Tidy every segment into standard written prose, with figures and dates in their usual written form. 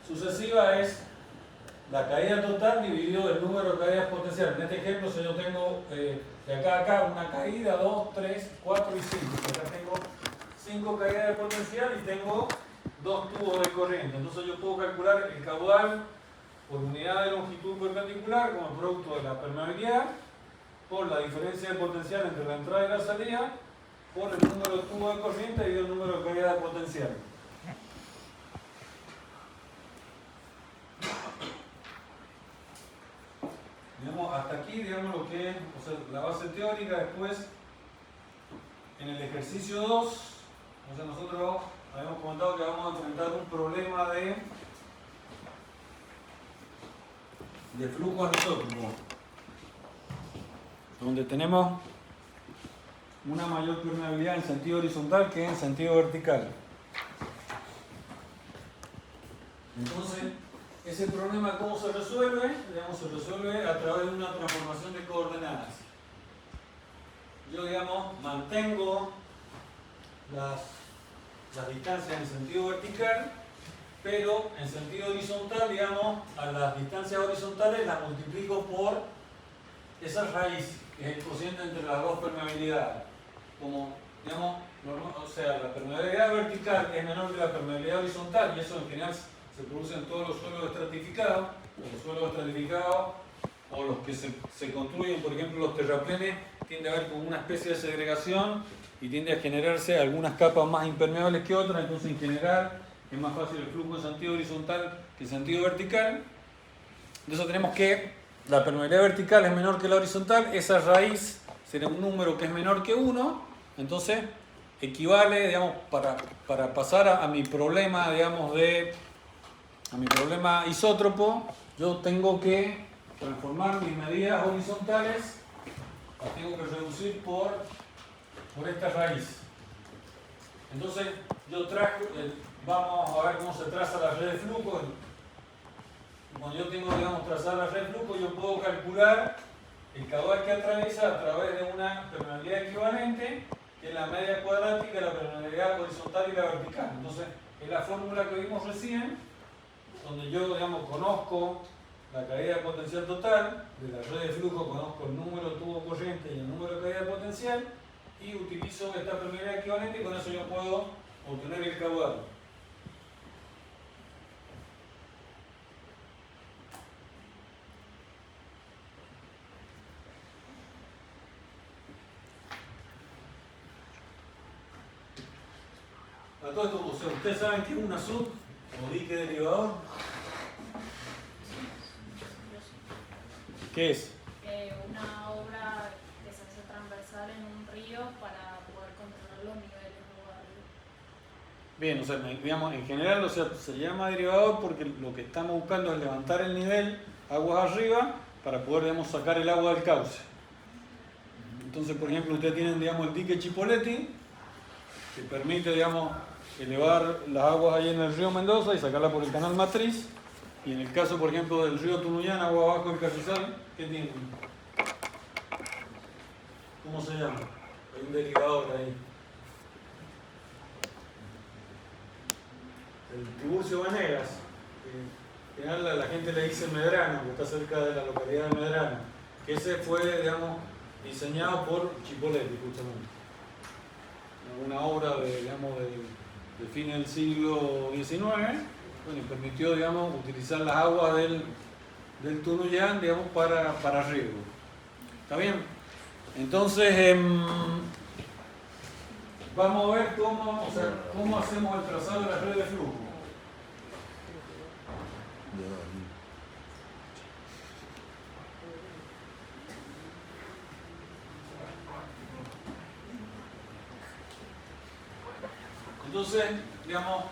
sucesiva es la caída total dividido el número de caídas potenciales. En este ejemplo, si yo tengo de acá a acá una caída, 2, 3, 4 y 5. Acá tengo 5 caídas de potencial y tengo 2 tubos de corriente. Entonces yo puedo calcular el caudal por unidad de longitud perpendicular como el producto de la permeabilidad por la diferencia de potencial entre la entrada y la salida por el número de tubos de corriente dividido el número de caídas de potencial. Digamos, hasta aquí, digamos, lo que es, o sea, la base teórica. Después, en el ejercicio 2, o sea, nosotros habíamos comentado que vamos a enfrentar un problema de flujo anisótropo, donde tenemos una mayor permeabilidad en sentido horizontal que en sentido vertical. Entonces, ese problema, ¿cómo se resuelve? Digamos, se resuelve a través de una transformación de coordenadas. Yo, digamos, mantengo las distancias en sentido vertical, pero en sentido horizontal, digamos, a las distancias horizontales las multiplico por esa raíz, que es el cociente entre las dos permeabilidades. Como, digamos, o sea, la permeabilidad vertical es menor que la permeabilidad horizontal, y eso en general se produce en todos los suelos estratificados, o los que se construyen, por ejemplo, los terraplenes, tiende a haber como una especie de segregación y tiende a generarse algunas capas más impermeables que otras. Entonces, en general, es más fácil el flujo en sentido horizontal que en sentido vertical. Entonces tenemos que la permeabilidad vertical es menor que la horizontal, esa raíz será un número que es menor que 1, entonces equivale, digamos, para pasar a mi problema, digamos, a mi problema isótropo, yo tengo que transformar mis medidas horizontales, las tengo que reducir por esta raíz. Entonces yo traje, vamos a ver cómo se traza la red de flujo. Cuando yo tengo, digamos, trazada la red de flujo, yo puedo calcular el caudal que atraviesa a través de una permeabilidad equivalente, que es la media cuadrática de la permeabilidad horizontal y la vertical. Entonces, es la fórmula que vimos recién, donde yo, digamos, conozco la caída de potencial total, de la red de flujo conozco el número de tubo corriente y el número de caída de potencial, y utilizo esta permeabilidad equivalente y con eso yo puedo obtener el caudal. A todo esto, o sea, ¿ustedes saben qué es una SUD o dique derivador? ¿Qué es? Una obra que se hace transversal en un río para poder controlar los niveles de agua. Bien, o sea, digamos, en general, o sea, se llama derivador porque lo que estamos buscando es levantar el nivel aguas arriba para poder, digamos, sacar el agua del cauce. Entonces, por ejemplo, ustedes tienen, digamos, el dique Chipoleti, que permite, digamos, elevar las aguas ahí en el río Mendoza y sacarla por el canal matriz. Y en el caso, por ejemplo, del río Tunuyán, agua abajo del Carrizal, ¿qué tiene? ¿Cómo se llama? Hay un derivador ahí. El Tiburcio Vanegas. En general la gente le dice Medrano, que está cerca de la localidad de Medrano. Que ese fue, digamos, diseñado por Chipoleti, justamente. Una obra de fines del siglo XIX, bueno, y permitió, digamos, utilizar las aguas del Tunuyán, digamos, para riego. ¿Está bien? Entonces, vamos a ver cómo hacemos el trazado de la red de flujo. Entonces, digamos,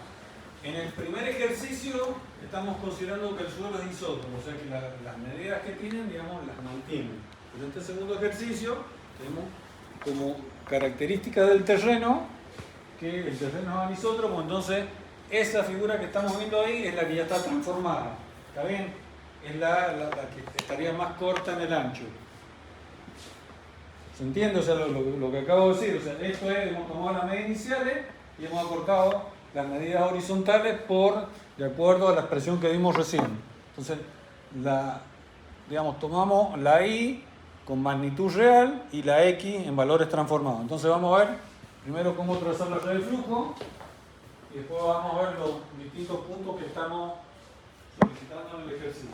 en el primer ejercicio estamos considerando que el suelo es isótropo, o sea que las medidas que tienen, digamos, las mantienen. Pero en este segundo ejercicio tenemos como característica del terreno que el terreno es anisótropo, entonces esa figura que estamos viendo ahí es la que ya está transformada. ¿Está bien? Es la que estaría más corta en el ancho. ¿Se entiende? O sea, lo que acabo de decir, o sea, esto es, hemos tomado las medidas iniciales y hemos acortado las medidas horizontales por de acuerdo a la expresión que vimos recién. Entonces, tomamos la y con magnitud real y la x en valores transformados. Entonces vamos a ver primero cómo trazar la red de flujo y después vamos a ver los distintos puntos que estamos solicitando en el ejercicio.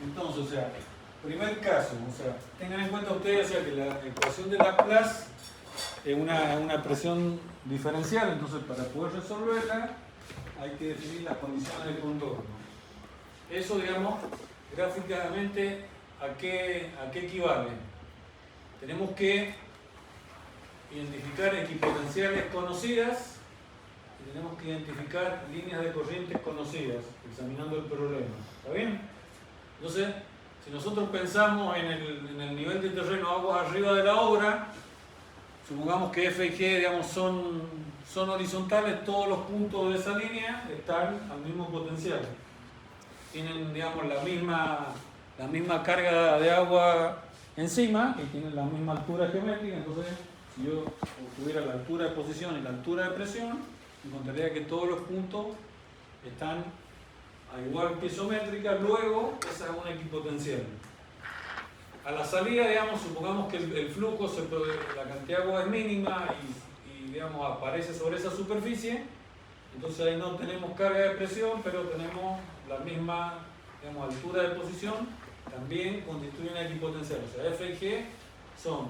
Entonces, primer caso, tengan en cuenta ustedes que la ecuación de Laplace es una expresión diferencial, entonces para poder resolverla hay que definir las condiciones del contorno. Eso, gráficamente, ¿a qué equivale? Tenemos que identificar equipotenciales conocidas y tenemos que identificar líneas de corrientes conocidas, examinando el problema. ¿Está bien? Entonces, si nosotros pensamos en el nivel de terreno aguas arriba de la obra, supongamos que F y G son horizontales, todos los puntos de esa línea están al mismo potencial. Tienen la misma carga de agua encima y tienen la misma altura geométrica. Entonces, si yo tuviera la altura de posición y la altura de presión, encontraría que todos los puntos están a igual piezométrica. Luego, esa es una equipotencial. A la salida, supongamos que el flujo, la cantidad de agua es mínima y aparece sobre esa superficie. Entonces ahí no tenemos carga de presión, pero tenemos la misma altura de posición. También constituye una equipotencial. O sea, F y G son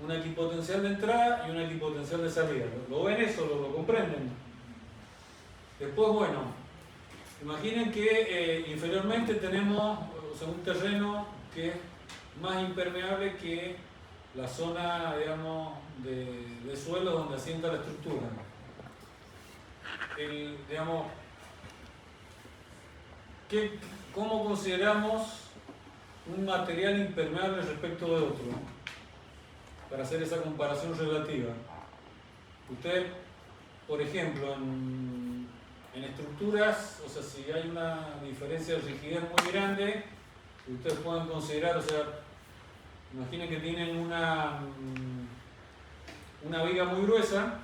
una equipotencial de entrada y una equipotencial de salida. ¿Lo ven eso? ¿Lo comprenden? Después, imaginen que inferiormente tenemos un terreno que es más impermeable que la zona, de suelo donde asienta la estructura. ¿Cómo consideramos un material impermeable respecto de otro? Para hacer esa comparación relativa. Usted, por ejemplo, en estructuras, si hay una diferencia de rigidez muy grande, ustedes pueden considerar, imaginen que tienen una viga muy gruesa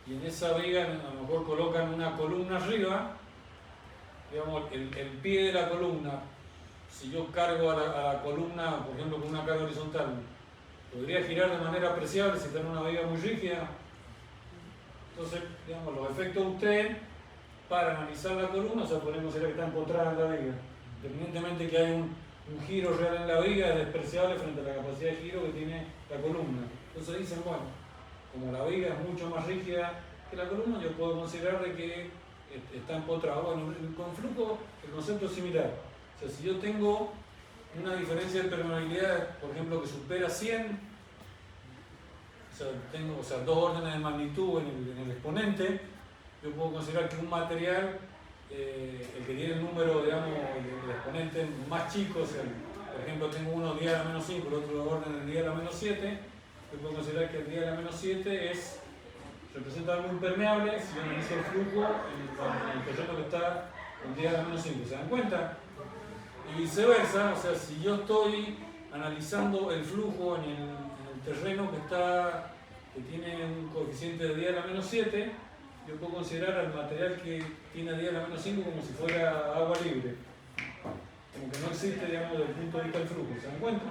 y en esa viga a lo mejor colocan una columna arriba, el pie de la columna, si yo cargo a la columna, por ejemplo, con una carga horizontal, podría girar de manera apreciable si está en una viga muy rígida. Entonces, los efectos de usted para analizar la columna, podemos considerar que está empotrada en la viga. Independientemente que hay un giro real en la viga, es despreciable frente a la capacidad de giro que tiene la columna. Entonces dicen, como la viga es mucho más rígida que la columna, yo puedo considerar de que está empotrada. Con flujo el concepto es similar. Si yo tengo una diferencia de permeabilidad, por ejemplo, que supera 100, tengo dos órdenes de magnitud en el exponente, yo puedo considerar que un material, el que tiene el número, el exponente más chico, por ejemplo, tengo uno 10 a la menos 5, el otro orden de 10 a la menos 7, yo puedo considerar que el 10 a la menos 7 representa algo impermeable si yo analizo el flujo en el terreno que está con 10 a la menos 5. ¿Se dan cuenta? Y viceversa, si yo estoy analizando el flujo en el terreno que tiene un coeficiente de 10 a la menos 7, yo puedo considerar al material que tiene 10 a la menos 5 como si fuera agua libre. Como que no existe, desde el punto de vista del flujo. ¿Se dan cuenta?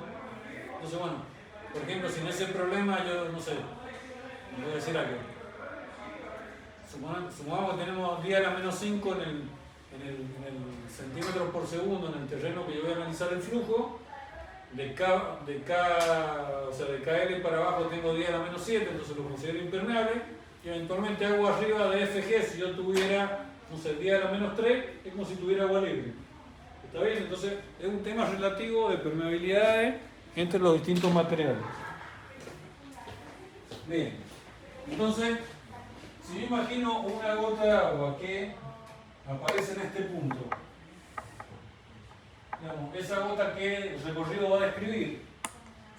Entonces, por ejemplo, si en ese problema yo, voy a decir algo. Supongamos que tenemos 10 a la menos 5 en el centímetros por segundo en el terreno que yo voy a analizar el flujo. De KL para abajo tengo 10 a la menos 7, entonces lo considero impermeable. Y eventualmente hago arriba de FG, si yo tuviera, 10 a la menos 3, es como si tuviera agua libre. ¿Está bien? Entonces es un tema relativo de permeabilidades entre los distintos materiales. Bien, entonces, si yo imagino una gota de agua que aparece en este punto, esa gota que el recorrido va a describir,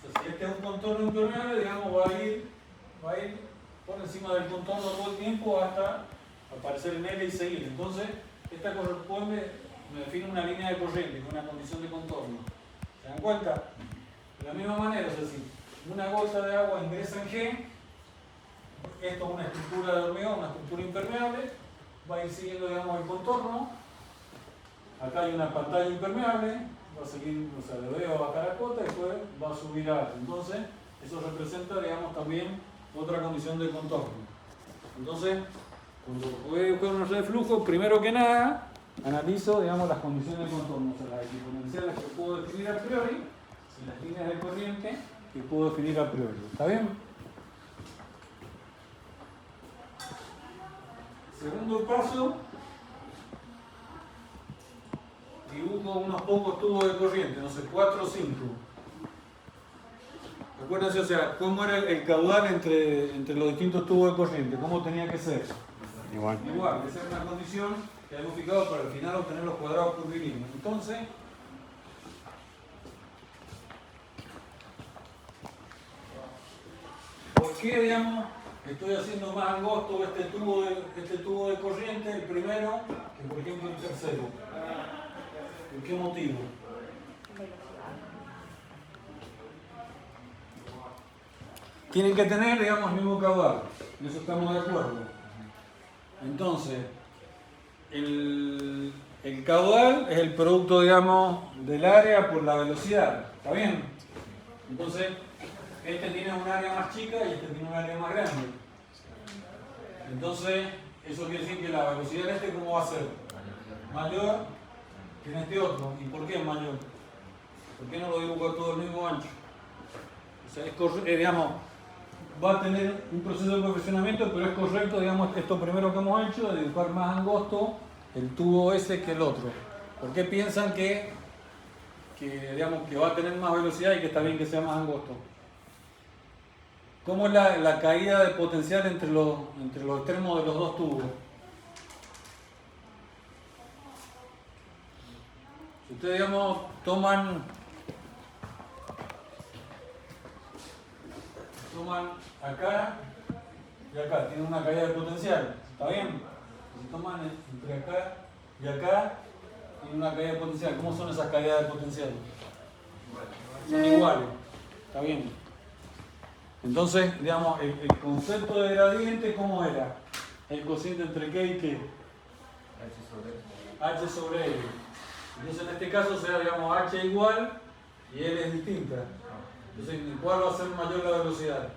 si este es un contorno impermeable, va a ir por encima del contorno todo el tiempo hasta aparecer en L y seguir. Entonces, esta corresponde, me define una línea de corriente con una condición de contorno. ¿Se dan cuenta? De la misma manera, si una gota de agua ingresa en G, esto es una estructura de hormigón, una estructura impermeable, va a ir siguiendo, digamos, el contorno. Acá hay una pantalla impermeable, va a seguir, o sea, le voy a bajar la cota y después va a subir alto. Entonces, eso representa, digamos, también otra condición de contorno. Entonces, cuando voy a buscar una red de flujo, primero que nada, analizo, digamos, las condiciones de contorno, o sea, las equipotenciales que puedo definir a priori y las líneas de corriente que puedo definir a priori. ¿Está bien? Segundo paso, dibujo unos pocos tubos de corriente, no sé, 4 o 5. Acuérdense, o sea, cómo era el caudal entre los distintos tubos de corriente, cómo tenía que ser. Igual, esa es una condición que hemos fijado para al final obtener los cuadrados curvilíneos. Entonces, ¿por qué, digamos, estoy haciendo más angosto este tubo de corriente, el primero, que por ejemplo el tercero? ¿Por qué motivo? Tienen que tener, digamos, el mismo caudal, en eso estamos de acuerdo. Entonces, el caudal es el producto, digamos, del área por la velocidad, ¿está bien? Entonces, este tiene un área más chica y este tiene un área más grande. Entonces, eso quiere decir que la velocidad de este, ¿cómo va a ser? Mayor que en este otro. ¿Y por qué es mayor? ¿Por qué no lo dibujo todo el mismo ancho? O sea, digamos, va a tener un proceso de perfeccionamiento, pero es correcto, digamos, esto primero que hemos hecho, de dibujar más angosto el tubo ese que el otro. ¿Por qué piensan digamos, que va a tener más velocidad y que está bien que sea más angosto? ¿Cómo es la caída de potencial entre los extremos de los dos tubos? Si ustedes, digamos, toman acá y acá, tienen una caída de potencial, ¿está bien? Si toman entre acá y acá, tienen una caída de potencial. ¿Cómo son esas caídas de potencial? Son iguales, ¿está bien? Entonces, digamos, el concepto de gradiente, ¿cómo era? El cociente entre K y K. H sobre L. Entonces, en este caso será, digamos, H igual y L es distinta. Entonces, ¿cuál va a ser mayor la velocidad?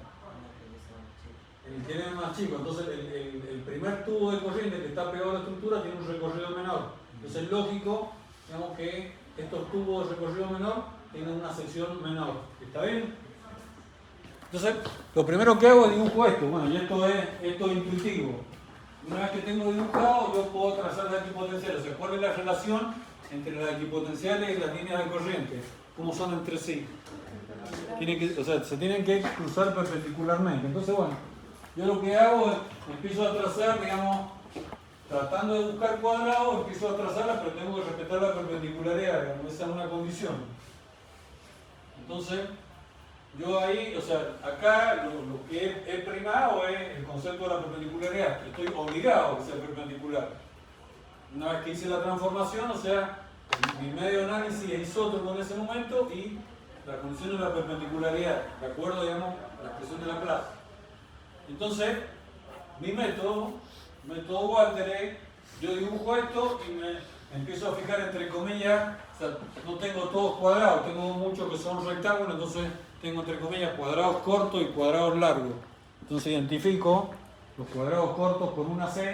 El que es más chico. Entonces, el primer tubo de corriente que está pegado a la estructura tiene un recorrido menor. Entonces, es lógico, digamos, que estos tubos de recorrido menor tengan una sección menor. ¿Está bien? Entonces, lo primero que hago es dibujo esto. Bueno, y esto es intuitivo. Una vez que tengo dibujado, yo puedo trazar la equipotencial. O sea, ¿cuál es la relación entre las equipotenciales y las líneas de corriente? ¿Cómo son entre sí? Se tienen que cruzar perpendicularmente. Entonces, bueno, yo lo que hago es, empiezo a trazar, digamos, tratando de buscar cuadrados, empiezo a trazarla, pero tengo que respetar la perpendicularidad, digamos, esa es una condición. Entonces, yo ahí, o sea, acá lo que he primado es el concepto de la perpendicularidad. Estoy obligado a que sea perpendicular. Una vez que hice la transformación, o sea, mi medio de análisis es isótropo en ese momento y la condición de la perpendicularidad, de acuerdo, digamos, a la expresión de Laplace. Entonces, mi método Walter es, yo dibujo esto y me empiezo a fijar entre comillas, o sea, no tengo todos cuadrados, tengo muchos que son rectángulos, entonces tengo entre comillas cuadrados cortos y cuadrados largos. Entonces identifico los cuadrados cortos con una C,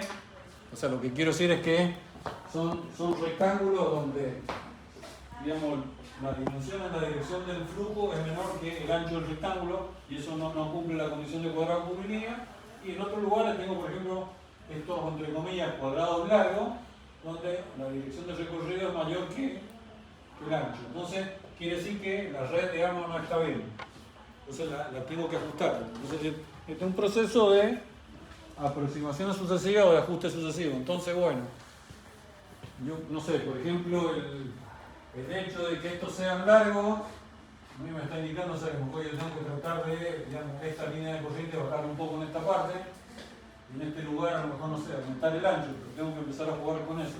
o sea, lo que quiero decir es que son rectángulos donde, digamos, la dimensión en la dirección del flujo es menor que el ancho del rectángulo y eso no cumple la condición de cuadrado curvilíneo. Y en otros lugares tengo, por ejemplo, estos, entre comillas, cuadrados largos, donde la dirección del recorrido es mayor que el ancho. Entonces, quiere decir que la red, digamos, no está bien. Entonces la tengo que ajustar. Entonces, este es un proceso de aproximación sucesiva o de ajuste sucesivo. Entonces, bueno, yo no sé, por ejemplo, el hecho de que estos sean largos, a mí me está indicando, o sea, que a lo mejor yo tengo que tratar de, digamos, esta línea de corriente bajarla un poco en esta parte, y en este lugar a lo mejor, no sé, aumentar el ancho, pero tengo que empezar a jugar con eso.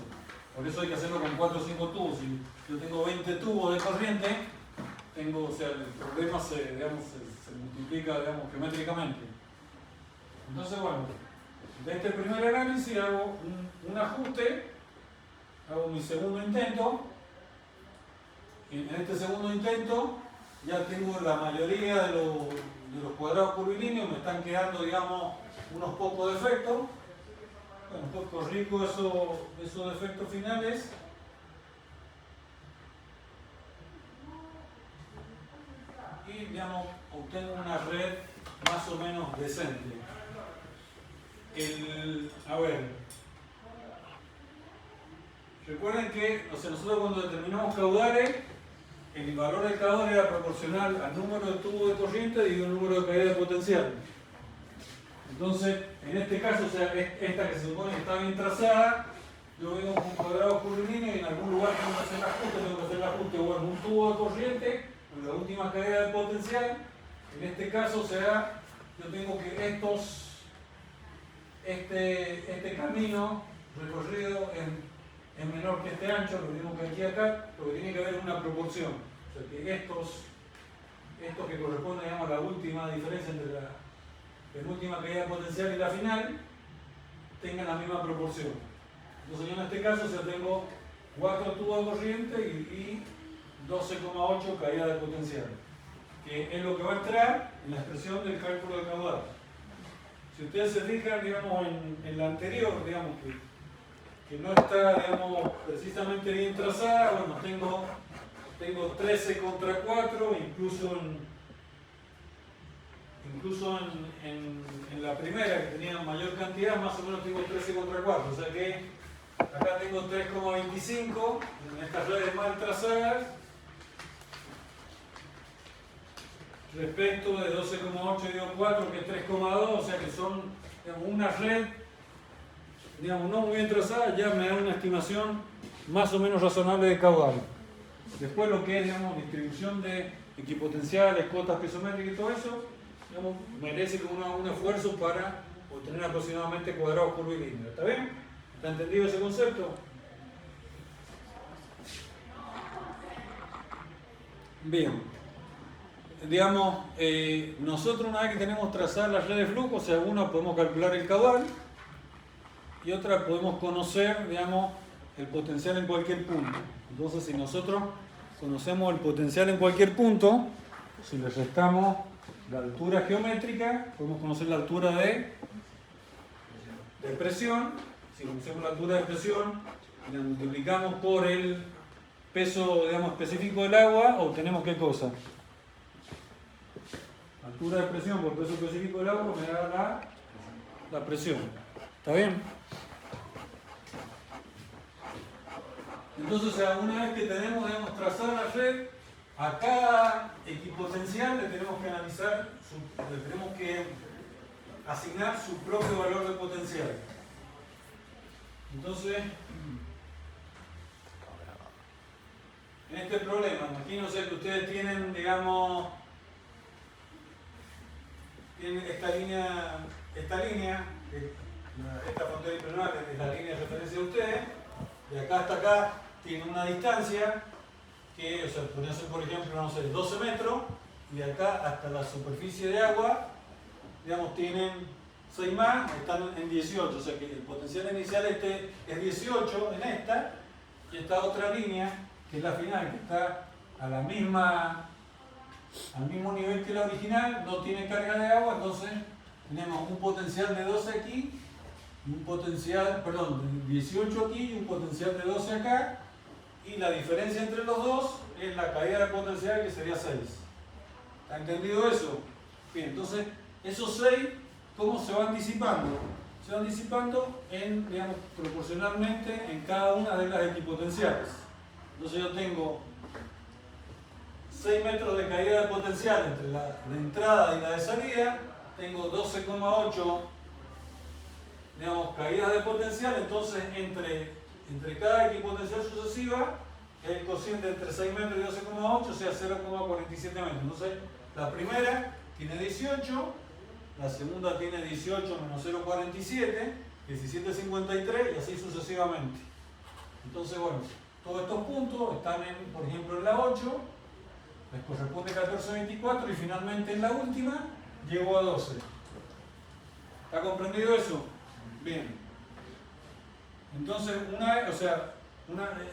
Por eso hay que hacerlo con 4 o 5 tubos. Si yo tengo 20 tubos de corriente, o sea, el problema se multiplica, digamos, geométricamente. Entonces, bueno, de este primer análisis hago un ajuste, hago mi segundo intento. En este segundo intento ya tengo la mayoría de los cuadrados curvilíneos, me están quedando, digamos, unos pocos defectos. Bueno, después corrijo esos defectos finales. Y, digamos, obtengo una red más o menos decente. A ver, recuerden que nosotros cuando determinamos caudales, el valor del caudal era proporcional al número de tubos de corriente y el número de caída de potencial. Entonces, en este caso, o sea, esta que se supone que está bien trazada, yo vengo con un cuadrado curvilíneo y en algún lugar tengo que hacer el ajuste o en un tubo de corriente, en la última caída de potencial. En este caso, o sea, yo tengo que este camino recorrido es menor que este ancho, lo mismo que aquí acá, lo que tiene que haber es una proporción. O sea, que estos que corresponden, digamos, a la última diferencia entre la penúltima caída potencial y la final, tengan la misma proporción. Entonces yo en este caso, o sea, tengo 4 tubos de corriente y 12,8 caída de potencial, que es lo que va a entrar en la expresión del cálculo de caudal. Si ustedes se fijan, digamos, en la anterior, digamos, que no está, digamos, precisamente bien trazada, bueno, tengo 13 contra 4, incluso en la primera, que tenía mayor cantidad, más o menos tengo 13 contra 4, o sea que acá tengo 3,25 en estas redes mal trazadas, respecto de 12,8 digo 4, que es 3,2, o sea que son, digamos, una red, digamos, no muy bien trazada, ya me da una estimación más o menos razonable de caudal. Después lo que es, digamos, distribución de equipotenciales, cotas pisométricas y todo eso, digamos, merece como un esfuerzo para obtener aproximadamente cuadrados curvilíneos. ¿Está bien? ¿Está entendido ese concepto? Bien. Digamos, nosotros una vez que tenemos trazadas las redes de flujo, o sea, una podemos calcular el caudal y otra podemos conocer, digamos, el potencial en cualquier punto. Entonces, si nosotros conocemos el potencial en cualquier punto, si le restamos la altura geométrica, podemos conocer la altura de presión. Si conocemos la altura de presión y la multiplicamos por el peso, digamos, específico del agua, obtenemos ¿qué cosa? Altura de presión por peso específico del agua me da la presión. ¿Está bien? Entonces, una vez que tenemos, digamos, trazada la red, a cada equipotencial le tenemos que analizar, le tenemos que asignar su propio valor de potencial. Entonces, en este problema, imagínense que ustedes tienen, digamos, tienen esta línea, esta frontera hipernormal es la línea de referencia de ustedes, de acá hasta acá tiene una distancia que, o sea, podría ser, por ejemplo, no sé, 12 metros, y de acá hasta la superficie de agua, digamos, tienen 6 más, están en 18, o sea que el potencial inicial es 18 en esta, y esta otra línea, que es la final, que está al mismo nivel que la original, no tiene carga de agua, entonces tenemos un potencial de 12 aquí, de 18 aquí y un potencial de 12 acá, y la diferencia entre los dos es la caída de potencial, que sería 6. ¿Está entendido eso? Bien, entonces esos 6, ¿cómo se van disipando? Se van disipando digamos, proporcionalmente en cada una de las equipotenciales. Entonces yo tengo 6 metros de caída de potencial entre la de entrada y la de salida, tengo 12,8, digamos, caídas de potencial, entonces entre cada equipotencial sucesiva, el cociente entre 6 metros y 12,8, o sea 0,47 metros. Entonces, la primera tiene 18, la segunda tiene 18 menos 0,47, 17,53 y así sucesivamente. Entonces, bueno, todos estos puntos están, por ejemplo, en la 8, les corresponde 14,24 y finalmente en la última llego a 12. ¿Está comprendido eso? Bien. Entonces,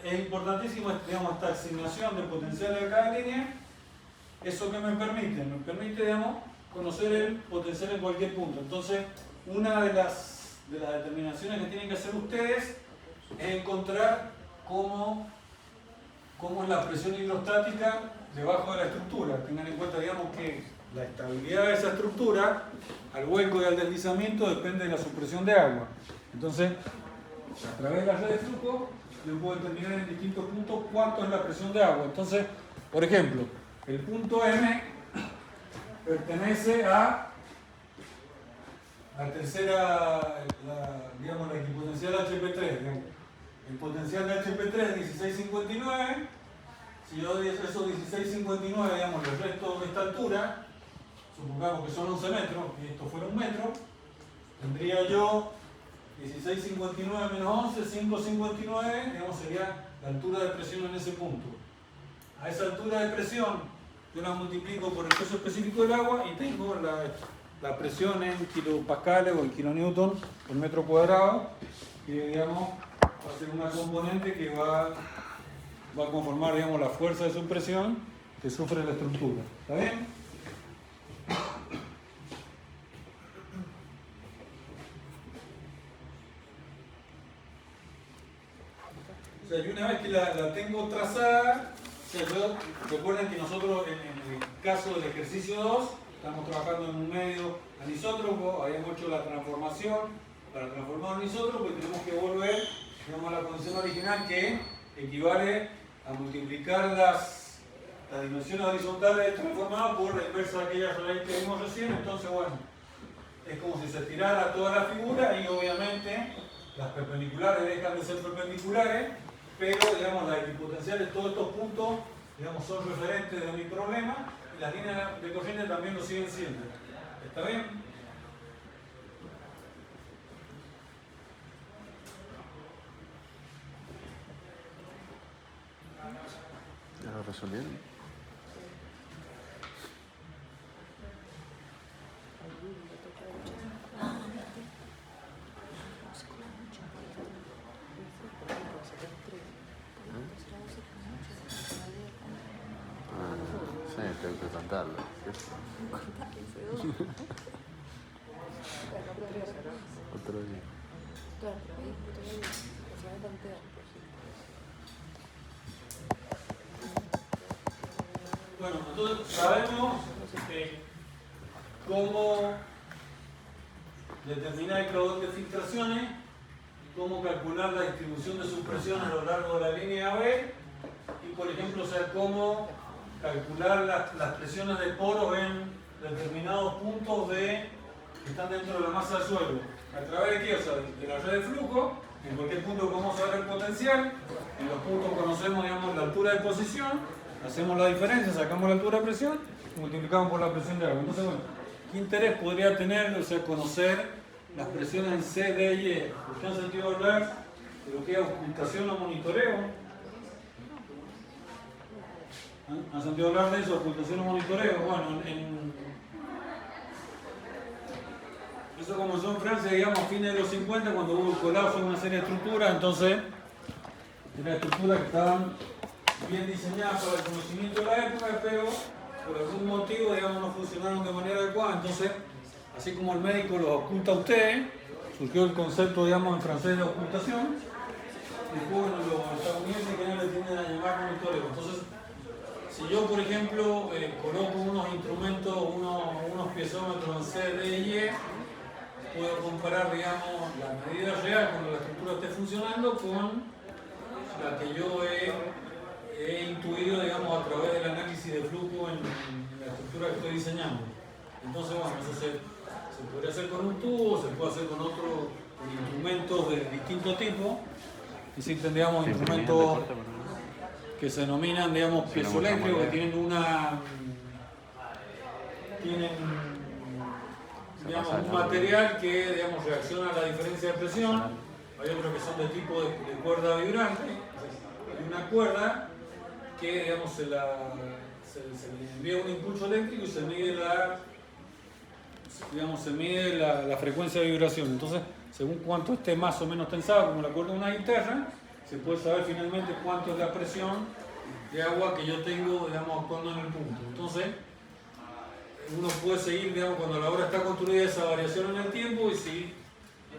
es importantísimo, digamos, esta asignación del potencial de cada línea. ¿Eso qué me permite? Me permite, digamos, conocer el potencial en cualquier punto. Entonces, una de las determinaciones que tienen que hacer ustedes es encontrar cómo es la presión hidrostática debajo de la estructura. Tengan en cuenta, digamos, que la estabilidad de esa estructura, al hueco y al deslizamiento, depende de la supresión de agua. Entonces, a través de la red de flujo, yo puedo determinar en distintos puntos cuánto es la presión de agua. Entonces, por ejemplo, el punto M pertenece a la tercera, digamos, la equipotencial HP3. Digamos. El potencial de HP3 es 1659. Si yo esos 1659, digamos, el resto de esta altura, supongamos que son 11 metros, y esto fuera 1 metro, tendría yo 1659 menos 11, 559, digamos, sería la altura de presión en ese punto. A esa altura de presión, yo la multiplico por el peso específico del agua y tengo la presión en kilopascales o en kilonewton por metro cuadrado, que, digamos, va a ser una componente que va a conformar, digamos, la fuerza de supresión que sufre la estructura. ¿Está bien? O sea, y una vez que la tengo trazada, o sea, recuerden que nosotros en el caso del ejercicio 2 estamos trabajando en un medio anisótropo, habíamos hecho la transformación para transformar un isótropo y tenemos que volver, digamos, a la condición original, que equivale a multiplicar las dimensiones horizontales del transformado por la inversa de aquella raíz que vimos recién. Entonces, bueno, es como si se estirara toda la figura y obviamente las perpendiculares dejan de ser perpendiculares, pero, digamos, las equipotenciales, todos estos puntos, digamos, son referentes de mi problema y las líneas de corriente también lo siguen siendo. ¿Está bien? ¿Ya lo resolvieron? Sí, tengo que contarlo. Otro día. Bueno, nosotros sabemos cómo determinar el caudal de filtraciones, cómo calcular la distribución de supresión a lo largo de la línea AB y, por ejemplo, o sea, cómo calcular las presiones de poros en determinados puntos que están dentro de la masa del suelo. ¿A través de qué? O sea, de la red de flujo. En cualquier punto podemos saber el potencial. En los puntos conocemos, digamos, la altura de posición. Hacemos la diferencia, sacamos la altura de presión y multiplicamos por la presión de agua. Entonces, bueno, ¿qué interés podría tener, o sea, conocer las presiones en C, D y E? ¿Ustedes han sentido hablar de lo que es ocultación o monitoreo? ¿Han sentido hablar de eso? Ocultación o monitoreo. Bueno, eso comenzó en Francia, digamos, a fines de los 50, cuando hubo el colapso de una serie de estructuras. Entonces, eran estructuras que estaban bien diseñadas para el conocimiento de la época, pero por algún motivo, digamos, no funcionaron de manera adecuada. Entonces, así como el médico los oculta a ustedes, surgió el concepto, digamos, en francés de ocultación. Después, bueno, los estadounidenses que no le tienden a llamar monitoreo. Entonces, si yo, por ejemplo, coloco unos instrumentos, unos piezómetros en C, D y E, puedo comparar, digamos, la medida real cuando la estructura esté funcionando con la que yo he intuido, digamos, a través del análisis de flujo en la estructura que estoy diseñando. Entonces, bueno, eso se podría hacer con un tubo, se puede hacer con otros instrumentos de distinto tipo. Existen, digamos, instrumentos que se denominan, digamos, piezoeléctricos, que tienen digamos, un material que, digamos, reacciona a la diferencia de presión. Hay otros que son de tipo de cuerda vibrante. Hay una cuerda que, digamos, se le envía un impulso eléctrico y se mide digamos, se mide la frecuencia de vibración. Entonces, según cuánto esté más o menos tensado, como la cuerda de una guitarra, se puede saber finalmente cuánto es la presión de agua que yo tengo, digamos, actuando en el punto. Entonces, uno puede seguir, digamos, cuando la obra está construida, esa variación en el tiempo, y si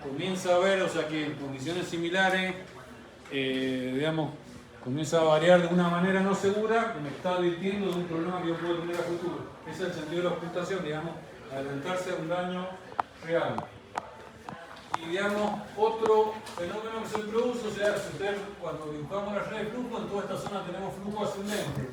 comienza a ver, o sea, que en condiciones similares, digamos, comienza a variar de una manera no segura, me está advirtiendo de un problema que yo puedo tener a futuro. Ese es el sentido de la ocultación, digamos, adelantarse a un daño real. Y digamos, otro fenómeno que se produce, o sea, si ustedes, cuando dibujamos las redes de flujo, en toda esta zona tenemos flujo ascendente.